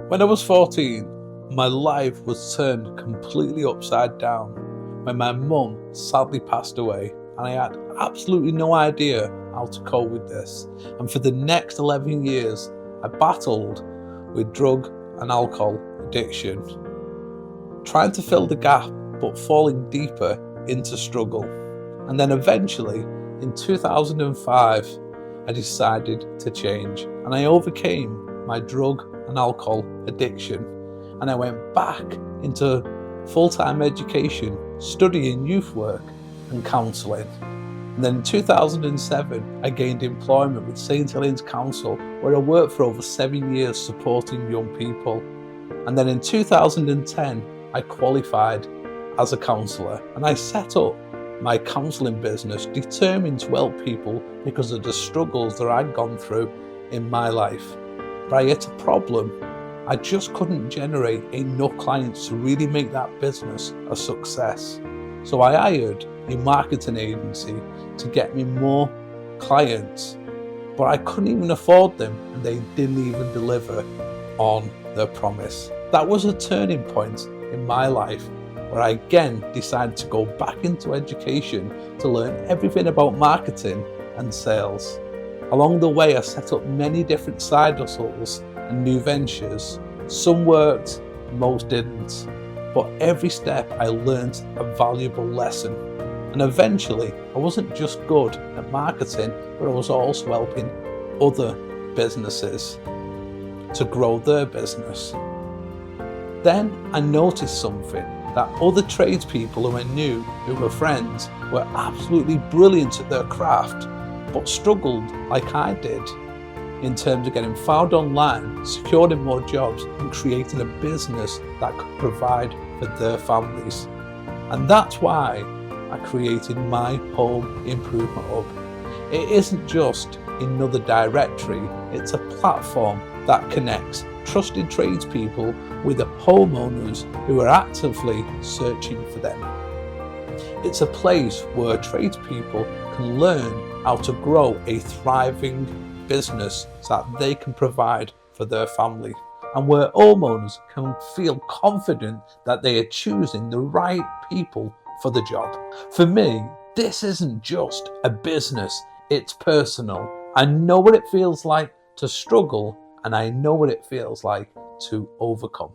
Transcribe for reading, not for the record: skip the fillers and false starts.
When I was 14, my life was turned completely upside down when my mum sadly passed away, and I had absolutely no idea how to cope with this. And for the next 11 years, I battled with drug and alcohol addiction, trying to fill the gap but falling deeper into struggle. And then eventually, in 2005, I decided to change, and I overcame my drug and alcohol addiction, and I went back into full-time education, studying youth work and counselling. And then in 2007, I gained employment with St Helens Council, where I worked for over 7 years supporting young people. And then in 2010, I qualified as a counsellor, and I set up my counselling business, determined to help people because of the struggles that I'd gone through in my life. But I hit a problem. I just couldn't generate enough clients to really make that business a success. So I hired a marketing agency to get me more clients, but I couldn't even afford them, and they didn't even deliver on their promise. That was a turning point in my life where I again decided to go back into education to learn everything about marketing and sales. Along the way, I set up many different side hustles and new ventures. Some worked, most didn't. But every step I learned a valuable lesson. And eventually, I wasn't just good at marketing, but I was also helping other businesses to grow their business. Then I noticed something, that other tradespeople who I knew, who were friends, were absolutely brilliant at their craft, but struggled like I did in terms of getting found online, securing more jobs, and creating a business that could provide for their families. And that's why I created my Home Improvement Hub. It isn't just another directory, it's a platform that connects trusted tradespeople with the homeowners who are actively searching for them. It's a place where tradespeople can learn how to grow a thriving business so that they can provide for their family, and where homeowners can feel confident that they are choosing the right people for the job. For me, this isn't just a business, it's personal. I know what it feels like to struggle, and I know what it feels like to overcome.